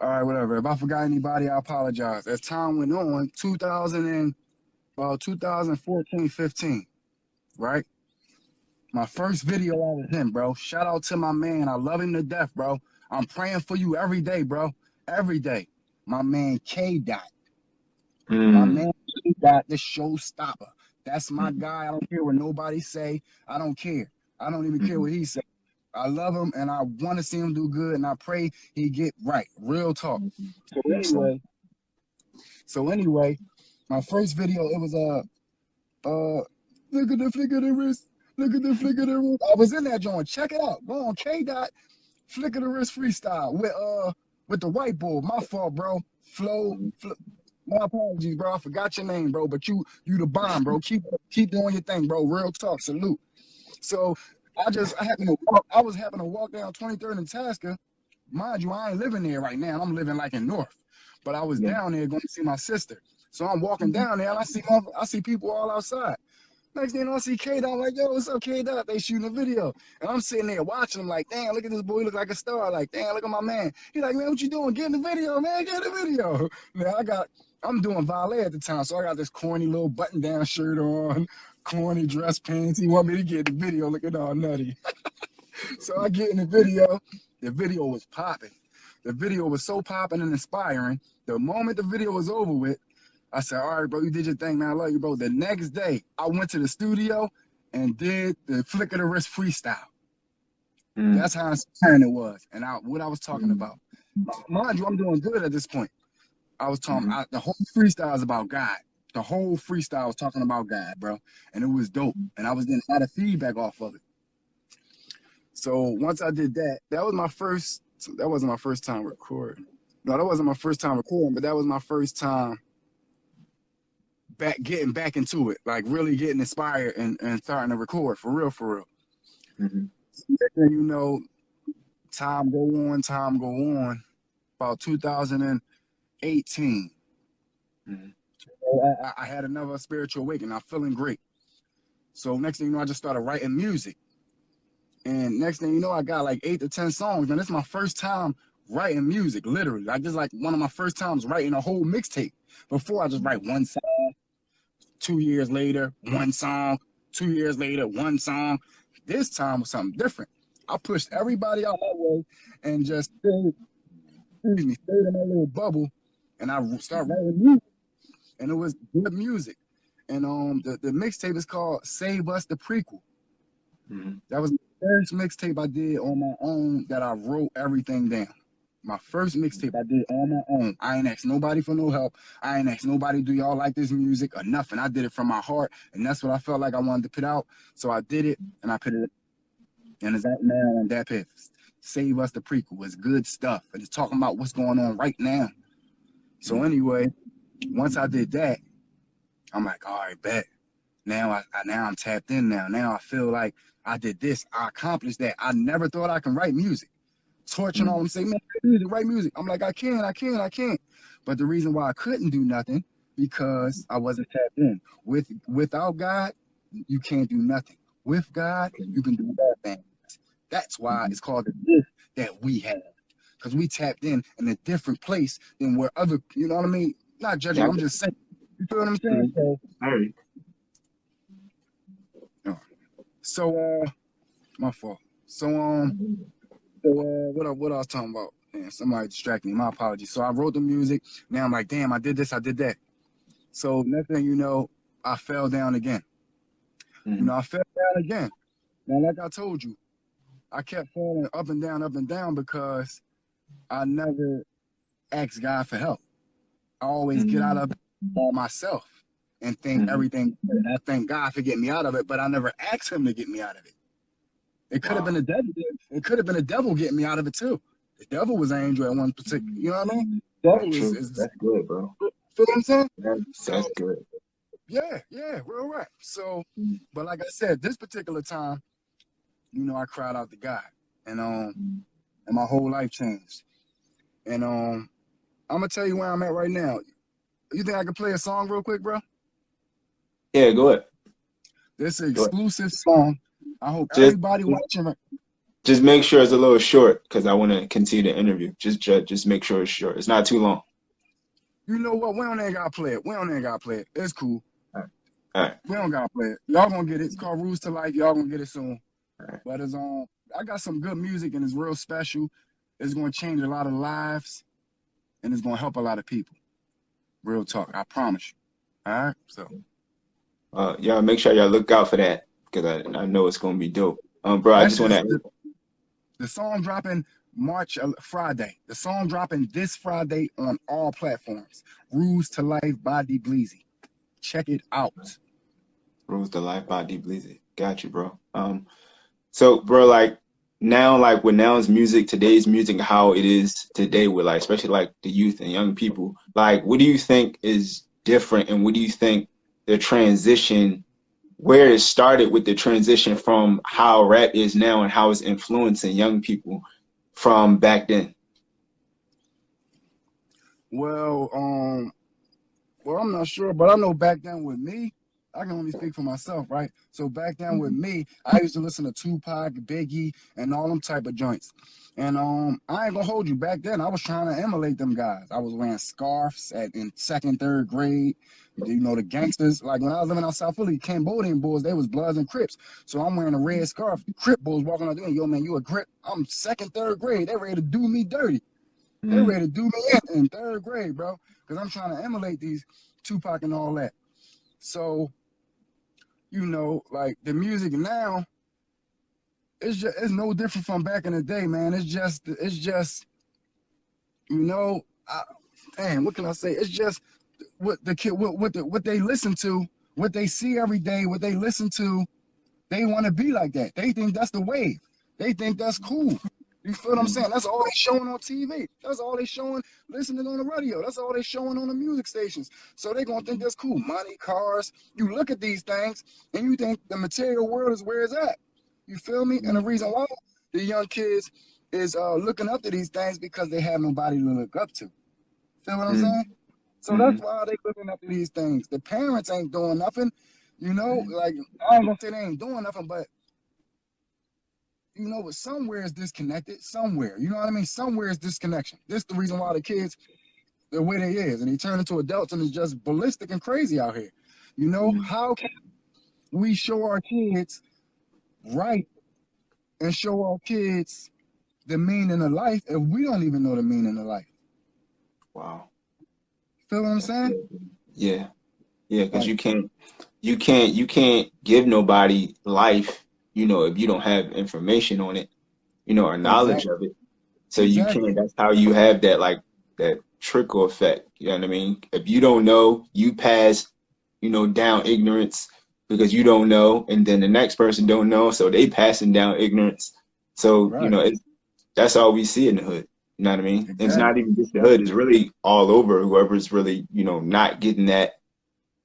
All right, whatever. If I forgot anybody, I apologize. As time went on, 2014, 15, right? My first video out with him, bro. Shout out to my man. I love him to death, bro. I'm praying for you every day, bro. Every day. My man K Dot. My man K Dot, the showstopper. That's my guy. I don't care what nobody say. I don't care. I don't even care what he say. I love him and I want to see him do good and I pray he get right. Real talk. So anyway, my first video, it was look at the flick of the wrist. Look at the flick of the wrist. I was in that joint. Check it out. Go on K Dot flick of the wrist freestyle with the white boy. My fault, bro. My apologies, bro. I forgot your name, bro. But you the bomb, bro. Keep doing your thing, bro. Real talk. Salute. So I was having to walk down 23rd and Tasker. Mind you, I ain't living there right now. I'm living like in North. But I was down there going to see my sister. So I'm walking down there and I see people all outside. Next thing you know, I see K Dot. I'm like, yo, what's up, K Dot? They shooting a video. And I'm sitting there watching them like, damn, look at this boy. He look like a star. Like, damn, look at my man. He like, man, what you doing? Get in the video, man. Get in the video. Man, I'm doing valet at the time. So I got this corny little button-down shirt on, corny dress pants. He want me to get in the video looking all nutty. So I get in the video. The video was popping. The video was so popping and inspiring. The moment the video was over with, I said, all right, bro, you did your thing, man. I love you, bro. The next day, I went to the studio and did the flick of the wrist freestyle. That's how inspiring it was and what I was talking about. Mind you, I'm doing good at this point. I was talking, the whole freestyle is about God. The whole freestyle was talking about God, bro. And it was dope. And I was getting a lot of feedback off of it. So once I did that, that wasn't my first time recording. No, that wasn't my first time recording, but that was my first time getting back into it, like really getting inspired and starting to record for real. And you know, time go on. About 2018, I had another spiritual awakening. I'm feeling great. So next thing you know, I just started writing music. And next thing you know, I got like 8 to 10 songs. And this is my first time writing music, literally. Like this is like one of my first times writing a whole mixtape. Before I just write one song, 2 years later, one song, 2 years later, one song. This time was something different. I pushed everybody out my way and just stayed in my little bubble, and I started writing music, and it was good music. And the mixtape is called "Save Us the Prequel." Mm-hmm. That was the first mixtape I did on my own that I wrote everything down. My first mixtape I did on my own. I ain't asked nobody for no help. I ain't asked nobody, do y'all like this music or nothing. I did it from my heart, and that's what I felt like I wanted to put out. So I did it, and I put it, and it's out now on that path. Save Us the Prequel. It's good stuff, and it's talking about what's going on right now. So anyway, once I did that, I'm like, all right, bet. Now I'm tapped in now. Now I feel like I did this. I accomplished that. I never thought I can write music. Torching on them, say, man, write music. I'm like, I can. But the reason why I couldn't do nothing, because I wasn't tapped in. Without God, you can't do nothing. With God, you can do bad things. That's why it's called the gift that we have. Because we tapped in a different place than where other, you know what I mean? Not judging, Yeah. I'm just saying. You feel what I'm saying? So, All right. so my fault. What I was talking about? Man, somebody distracted me. My apologies. So I wrote the music. Now I'm like, damn, I did this, I did that. So next thing you know, I fell down again. I fell down again. Now, like I told you, I kept falling up and down because I never asked God for help. I always get out of it by myself and think everything. I thank God for getting me out of it, but I never asked Him to get me out of it. It could have been the devil. It could have been the devil getting me out of it too. The devil was an angel at one particular. You know what I mean? That's Devil true. is That's good, bro. feel what I'm saying? So That's good. yeah, real right. So, but like I said, this particular time, I cried out to God, and my whole life changed. And I'm gonna tell you where I'm at right now. You think I can play a song real quick, bro? Yeah, go ahead. This is an Go ahead. exclusive song. I hope Just everybody watching. just make sure it's a little short because I want to continue the interview. Just make sure it's short. It's not too long. You know what? We don't even gotta play it. We don't even gotta play it. It's cool. All right. All right. We don't gotta play it. Y'all gonna get it. It's called Rules to Life. Y'all gonna get it soon. All right. But it's I got some good music and it's real special. It's gonna change a lot of lives and it's gonna help a lot of people. Real talk. I promise you. All right. So Y'all make sure y'all look out for that because I know it's gonna be dope. Bro, I that's just want just to. the song dropping Friday. The song dropping this Friday on all platforms. Rules to Life by Dbleezy. Check it out. Rules the Life by Dbleezy. Got you, bro. So, bro, like now, like with now's music, today's music, how it is today with like, especially like the youth and young people, like, what do you think is different, and what do you think the transition, where it started with the transition from how rap is now and how it's influencing young people from back then? Well, I'm not sure, but I know back then with me, I can only speak for myself, right? So back then with me, I used to listen to Tupac, Biggie, and all them type of joints. And I ain't gonna hold you. Back then, I was trying to emulate them guys. I was wearing scarves in second, third grade. The gangsters. Like when I was living out South Philly, Cambodian boys, they was Bloods and Crips. So I'm wearing a red scarf. Crip boys walking out there, yo man, you a Crip? I'm second, third grade. They ready to do me dirty. They Mm, ready to do me in third grade, bro. Because I'm trying to emulate these Tupac and all that. So, like the music now, it's no different from back in the day, man. It's just, I, man, what can I say? It's just what the kid, what they listen to, what they see every day, what they listen to. They want to be like that. They think that's the wave. They think that's cool. You feel what I'm mm, saying? That's all they showing on TV. That's all they showing, listening on the radio. That's all they showing on the music stations. So they gonna think that's cool. Money, cars. You look at these things and you think the material world is where it's at. You feel me? And the mm, reason why the young kids is looking up to these things because they have nobody to look up to. Feel what I'm mm, saying? So that's mm, why they looking up to these things. The parents ain't doing nothing. mm, Like I ain't gonna say they ain't doing nothing, but you know, somewhere is disconnected. Somewhere, you know what I mean? Somewhere is disconnection. This the reason why the kids the way they is, and they turn into adults and it's just ballistic and crazy out here. You know, Mm. how can we show our kids right and show our kids the meaning of life if we don't even know the meaning of life? Wow. Feel what I'm That's saying? good. Yeah. Yeah, because Like, you can't give nobody life, if you don't have information on it, or knowledge exactly, of it. So you exactly, can't, that's how you have that, like, that trickle effect. You know what I mean? If you don't know, you pass, down ignorance because you don't know, and then the next person don't know, so they passing down ignorance. So, right, that's all we see in the hood. You know what I mean? It's not exactly, even just the hood, exactly, it's really all over whoever's really, not getting that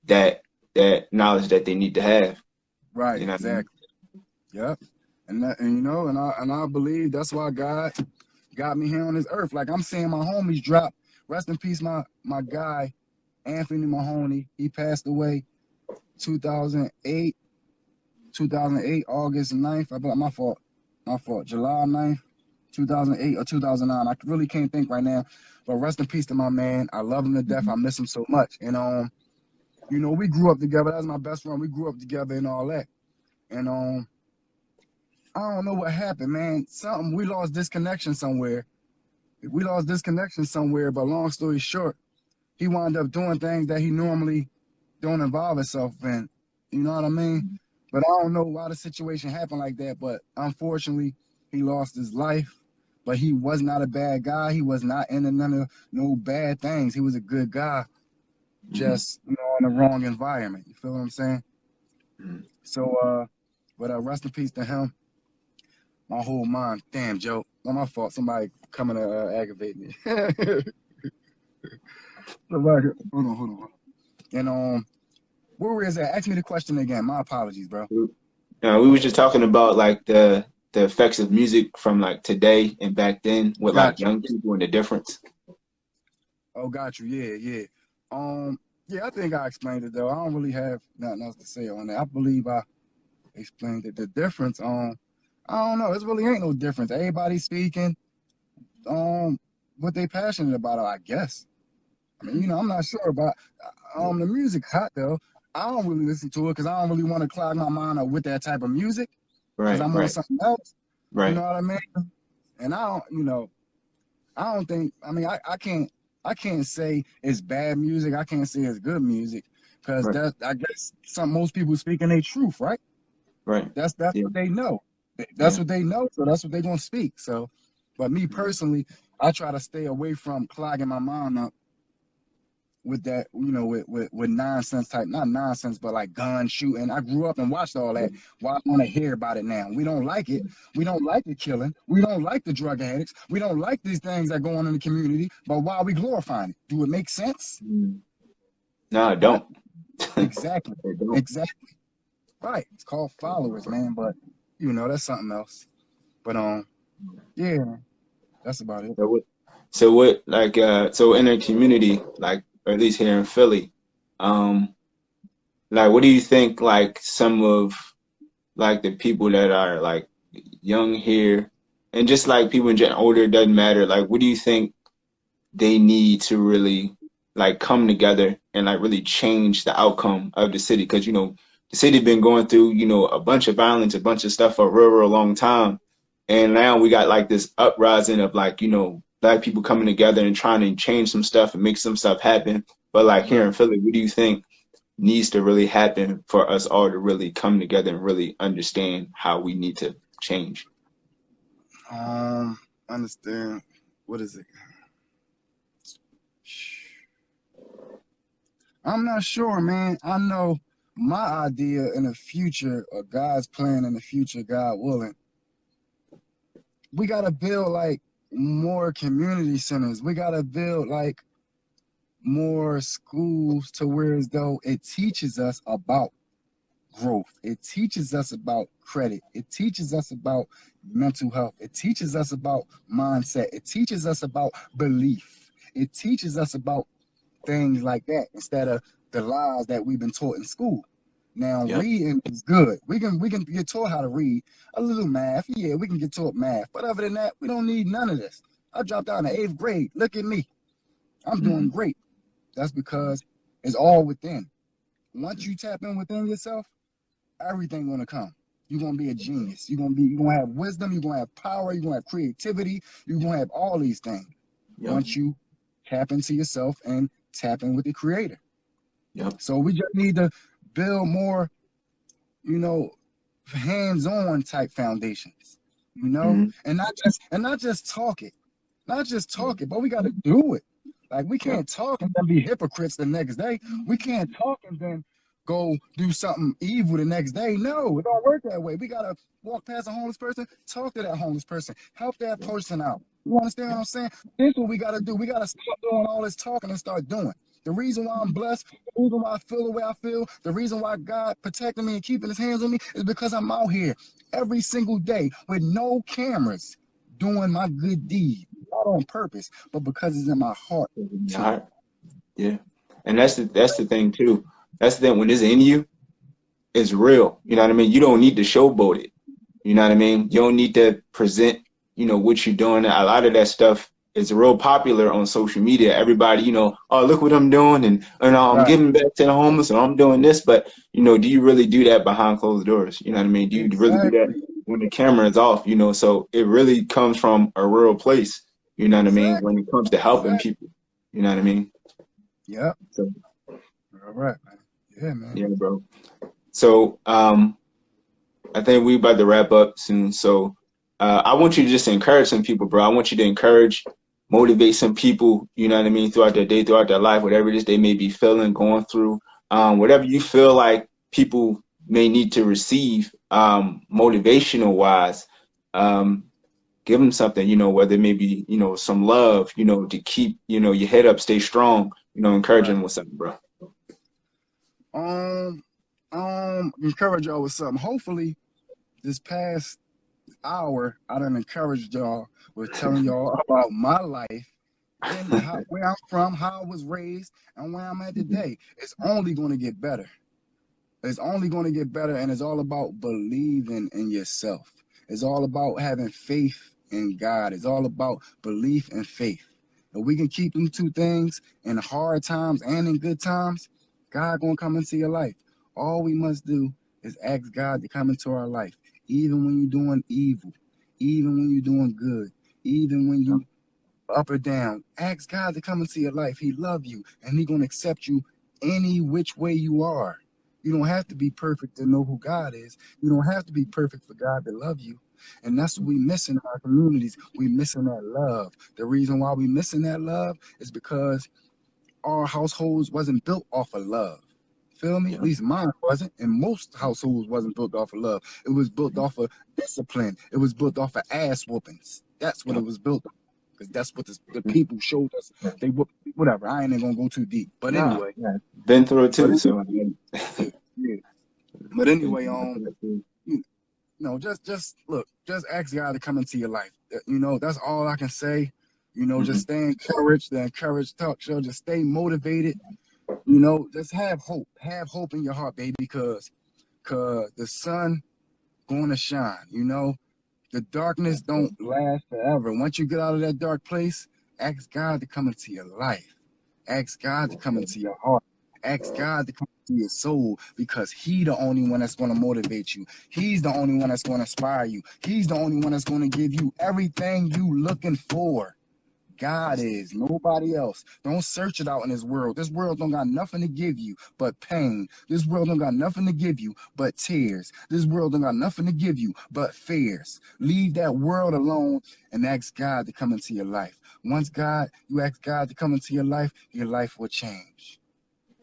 that knowledge that they need to have. right, You know what I mean? exactly. Yep. And that, and you know, and I believe that's why God got me here on this earth. Like I'm seeing my homies drop. Rest in peace, my guy Anthony Mahoney. He passed away 2008, 2008, August 9th. I believe my fault. July 9th, 2008 or 2009. I really can't think right now. But rest in peace to my man. I love him to death. I miss him so much. And you know, we grew up together. That was my best friend. We grew up together and all that. And I don't know what happened, man. Something we lost disconnection somewhere. We lost disconnection somewhere, but long story short, he wound up doing things that he normally don't involve himself in. You know what I mean? But I don't know why the situation happened like that. But unfortunately, he lost his life. But he was not a bad guy. He was not into none of no bad things. He was a good guy, Mm-hmm. just in the wrong environment. You feel what I'm saying? Mm-hmm. So but rest in peace to him. My whole mind, damn Joe, not my fault. Somebody coming to aggravate me. Somebody, hold on. And where was that? Ask me the question again. My apologies, bro. We were just talking about, like, the effects of music from, like, today and back then with, like, Got you. young people and the difference. Oh, got you. Yeah, yeah. Um, yeah, I think I explained it though. I don't really have nothing else to say on that. I believe I explained it. The difference, I don't know. It really ain't no difference. Everybody speaking, um, what they passionate about, I guess. I mean, I'm not sure about the music hot though. I don't really listen to it because I don't really want to clog my mind up with that type of music because Right, I'm on right, something else. You know right, what I mean? And I don't think. I mean, I can't say it's bad music. I can't say it's good music because right, I guess most people speaking their truth, right? right. That's Yeah, what they know. That's yeah. what they know, so that's what they're gonna speak. So, but me Mhm. personally, I try to stay away from clogging my mind up with that, with nonsense type, not nonsense, but like gun shooting. I grew up and watched all that. Why I want to hear about it now? We don't like it. We don't like the killing. We don't like the drug addicts. We don't like these things that go on in the community. But why are we glorifying it? Do it make sense? Mm. No, I Right? don't. Exactly. I don't. Exactly. Right. It's called followers, man. But that's something else. But yeah, that's about it. So what, like, so in a community, like, or at least here in Philly, um, like, what do you think, like, some of, like, the people that are, like, young here, and just, like, people in general, older, it doesn't matter, like, what do you think they need to really, like, come together and, like, really change the outcome of the city? Because, the city been going through, a bunch of violence, a bunch of stuff for a real, real long time. And now we got, like, this uprising of, like, black people coming together and trying to change some stuff and make some stuff happen. But, like, here Right. in Philly, what do you think needs to really happen for us all to really come together and really understand how we need to change? Um, understand. What is it? I'm not sure, man. I know my idea in the future, or God's plan in the future, God willing, we gotta build like more community centers. We gotta build like more schools to where as though it teaches us about growth. It teaches us about credit. It teaches us about mental health. It teaches us about mindset. It teaches us about belief. It teaches us about things like that instead of the lies that we've been taught in school. Now Yep. reading is good. We can get taught how to read a little math. Yeah, we can get taught math. But other than that, we don't need none of this. I dropped out in the 8th grade. Look at me. I'm doing Hmm. great. That's because it's all within. Once you tap in within yourself, everything gonna come. You're gonna be a genius. You're gonna have wisdom, you're gonna have power, you're gonna have creativity, you're gonna have all these things. Yep. Once you tap into yourself and tap in with the creator. Yep. So we just need to build more, you know, hands-on type foundations, Hmm. and not just talk it. Not just talk it, but we gotta do it. Like we Yep. can't talk and then be hypocrites the next day. We can't talk and then go do something evil the next day. No, it don't work that way. We gotta walk past a homeless person, talk to that homeless person, help that Yep. person out. You understand what Yep. I'm saying? This is what we gotta do. We gotta stop doing all this talking and start doing. The reason why I'm blessed, the reason why I feel the way I feel, the reason why God protecting me and keeping his hands on me is because I'm out here every single day with no cameras doing my good deed. Not on purpose, but because it's in my heart Your too. heart. Yeah. And that's the thing too. That's the thing. When it's in you, it's real. You know what I mean? You don't need to showboat it. You know what I mean? You don't need to present, what you're doing. A lot of that stuff is real popular on social media. Everybody, oh, look what I'm doing, and I'm Right. giving back to the homeless, and I'm doing this. But do you really do that behind closed doors? You know what I mean? Do you really do that Exactly. when the camera is off? So it really comes from a real place. You know what I mean? When Exactly. it comes to helping Exactly. people. You know what I mean? Yep. So All right, man. Yeah, man. yeah, bro. So I think we about to wrap up soon. So I want you to just encourage some people, bro. I want you to encourage, motivate some people, you know what I mean, throughout their day, throughout their life, whatever it is they may be feeling, going through, whatever you feel like people may need to receive, motivational wise. Um, Give them something, whether it may be, some love, to keep, your head up, stay strong, encourage Right. them with something, bro. Um, encourage y'all with something. Hopefully, this past hour, I done encouraged y'all with telling y'all about my life and where I'm from, how I was raised, and where I'm at Mhm. today. It's only going to get better. It's only going to get better, and it's all about believing in yourself. It's all about having faith in God. It's all about belief and faith. If we can keep them two things in hard times and in good times, God gonna come into your life. All we must do is ask God to come into our life, even when you're doing evil, even when you're doing good, even when Yeah. you up or down. Ask God to come into your life. He love you, and He gonna accept you any which way you are. You don't have to be perfect to know who God is. You don't have to be perfect for God to love you. And that's what we missing in our communities. We missing that love. The reason why we missing that love is because our households wasn't built off of love. Feel me? At Yeah. least mine wasn't, and most households wasn't built off of love. It was built off of discipline. It was built off of ass whoopings. That's what Yeah. it was built on. Because that's what the people showed us. They whoop whatever. I ain't even gonna go too deep. But Nah, anyway, yeah. Been through it but too, so yeah, yeah. But been anyway, through it too. you just look, just ask God to come into your life. That's all I can say. Just Mhm. stay encouraged. The Encouraged Talk Show. Just stay motivated. Just have hope. Have hope in your heart, baby, because the sun gonna shine. The darkness Yes, sir. don't last forever. Once you get out of that dark place, ask God to come into your life. Ask God to Yes, come sir. into your heart. Ask God to come into your soul because He the only one that's going to motivate you. He's the only one that's going to inspire you. He's the only one that's going to give you everything you looking for. God Yes, is nobody else. Don't search it out in this world. This world don't got nothing to give you but pain. This world don't got nothing to give you but tears. This world don't got nothing to give you but fears. Leave that world alone and ask God to come into your life. Once you ask God to come into your life will change.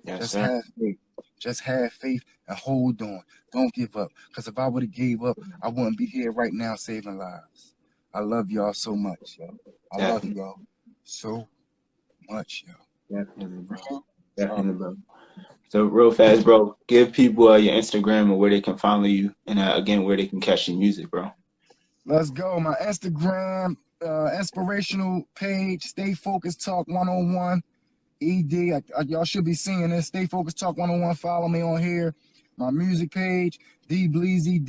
yes, Just sir. have faith. Just have faith and hold on. Don't give up. Because if I would have gave up, I wouldn't be here right now saving lives. I love y'all so much, yo. I love Definitely, y'all so much, yo. definitely, bro. Sorry. Definitely, bro. So real fast, bro. Give people your Instagram or where they can follow you, and again where they can catch your music, bro. Let's go. My Instagram, inspirational page, Stay Focused Talk 101. ED. Y'all should be seeing this. Stay Focused Talk 101. Follow me on here. My music page, Dbleezy,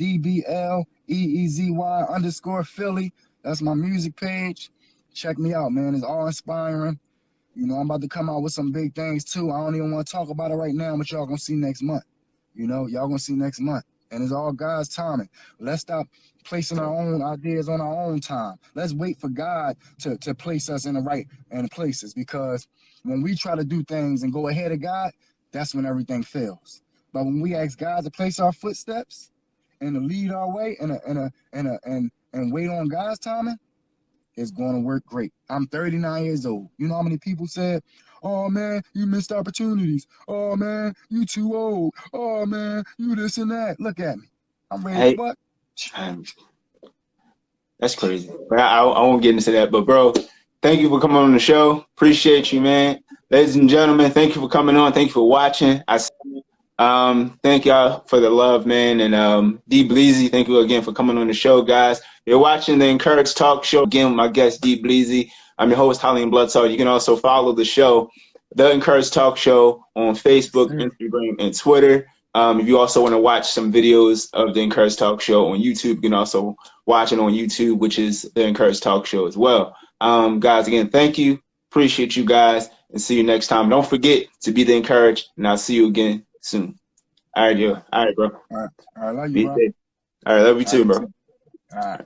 DBLEEZY_Philly. That's my music page. Check me out, man. It's all inspiring. You know, I'm about to come out with some big things too. I don't even want to talk about it right now, but y'all gonna see next month. You know, y'all gonna see next month. And it's all God's timing. Let's stop placing our own ideas on our own time. Let's wait for God to place us in the right and places, because when we try to do things and go ahead of God, that's when everything fails. But when we ask God to place our footsteps and to lead our way and wait on God's timing, it's going to work great. I'm 39 years old. You know how many people said, "Oh man, you missed opportunities. Oh man, you too old. Oh man, you this and that." Look at me. I'm ready. Hey, What? um, that's crazy. But I won't get into that. But bro, thank you for coming on the show. Appreciate you, man. Ladies and gentlemen, thank you for coming on. Thank you for watching. Thank y'all for the love, man. And Dbleezy, thank you again for coming on the show, guys. You're watching the Encouraged Talk Show again with my guest Dbleezy. I'm your host, Holly and Bloodsalt. You can also follow the show, The Encouraged Talk Show, on Facebook, Sir. Instagram, and Twitter. If you also want to watch some videos of the Encouraged Talk Show on YouTube, you can also watch it on YouTube, which is the Encouraged Talk Show as well. Guys, again, thank you. Appreciate you guys, and see you next time. Don't forget to be the encouraged, and I'll see you again soon. All right, yo. All right. All right, bro. All right. All right. Love you, Be bro. safe. All right, love you All right. too, You bro. too. All right.